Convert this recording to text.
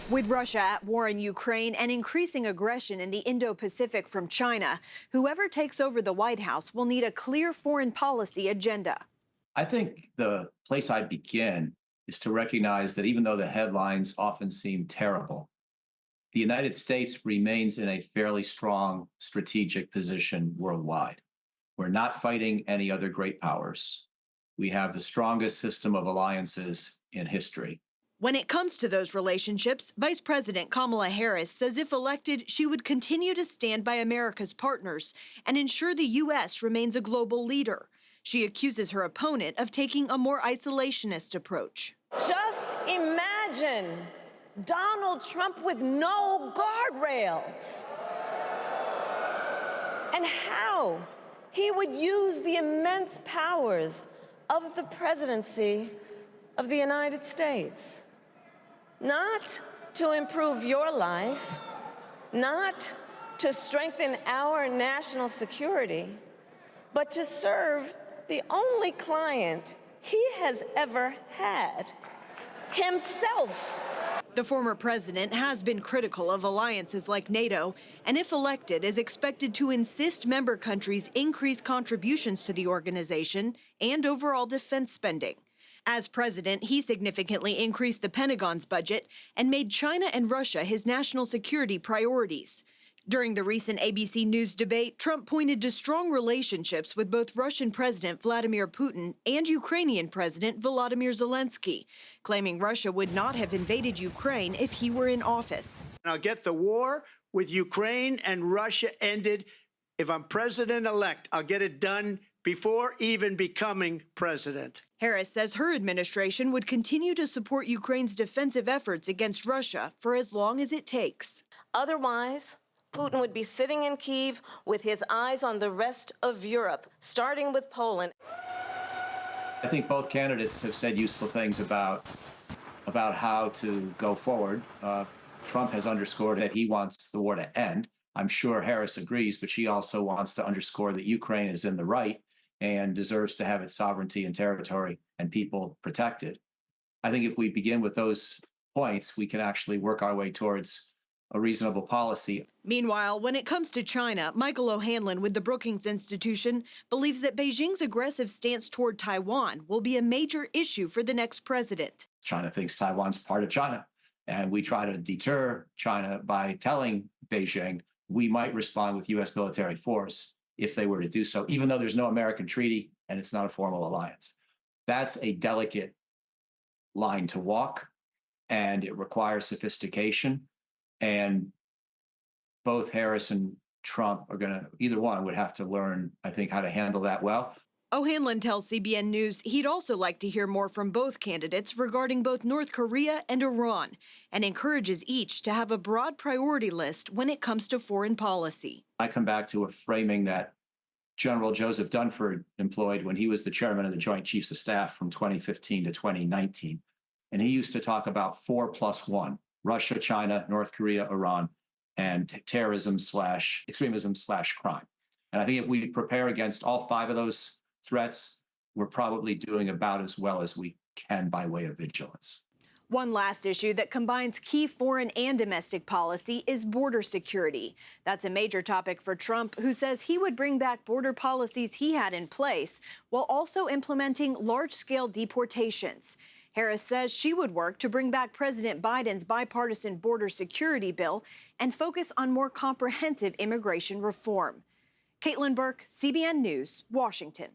With Russia at war in Ukraine and increasing aggression in the Indo-Pacific from China, whoever takes over the White House will need a clear foreign policy agenda. I think the place I'd begin is to recognize that even though the headlines often seem terrible, the United States remains in a fairly strong strategic position worldwide. We're not fighting any other great powers. We have the strongest system of alliances in history. When it comes to those relationships, Vice President Kamala Harris says if elected, she would continue to stand by America's partners and ensure the U.S. remains a global leader. She accuses her opponent of taking a more isolationist approach. Just imagine Donald Trump with no guardrails and how he would use the immense powers of the presidency of the United States. Not to improve your life, not to strengthen our national security, but to serve the only client he has ever had, himself. The former president has been critical of alliances like NATO, and if elected, is expected to insist member countries increase contributions to the organization and overall defense spending. As president, he significantly increased the Pentagon's budget and made China and Russia his national security priorities. During the recent ABC News debate, Trump pointed to strong relationships with both Russian President Vladimir Putin and Ukrainian President Volodymyr Zelensky, claiming Russia would not have invaded Ukraine if he were in office. I'll get the war with Ukraine and Russia ended. If I'm president-elect, I'll get it done before even becoming president. Harris says her administration would continue to support Ukraine's defensive efforts against Russia for as long as it takes. Otherwise, Putin would be sitting in Kyiv with his eyes on the rest of Europe, starting with Poland. I think both candidates have said useful things about how to go forward. Trump has underscored that he wants the war to end. I'm sure Harris agrees, but she also wants to underscore that Ukraine is in the right and deserves to have its sovereignty and territory and people protected. I think if we begin with those points, we can actually work our way towards a reasonable policy. Meanwhile, when it comes to China, Michael O'Hanlon with the Brookings Institution believes that Beijing's aggressive stance toward Taiwan will be a major issue for the next president. China thinks Taiwan's part of China, and we try to deter China by telling Beijing we might respond with U.S. military force if they were to do so, even though there's no American treaty and it's not a formal alliance. That's a delicate line to walk, and it requires sophistication. And both Harris and Trump are either one would have to learn, I think, how to handle that well. O'Hanlon tells CBN News he'd also like to hear more from both candidates regarding both North Korea and Iran, and encourages each to have a broad priority list when it comes to foreign policy. I come back to a framing that General Joseph Dunford employed when he was the chairman of the Joint Chiefs of Staff from 2015 to 2019. And he used to talk about 4+1, Russia, China, North Korea, Iran, and terrorism/extremism/crime. And I think if we prepare against all five of those threats, we're probably doing about as well as we can by way of vigilance. One last issue that combines key foreign and domestic policy is border security. That's a major topic for Trump, who says he would bring back border policies he had in place while also implementing large-scale deportations. Harris says she would work to bring back President Biden's bipartisan border security bill and focus on more comprehensive immigration reform. Caitlin Burke, CBN News, Washington.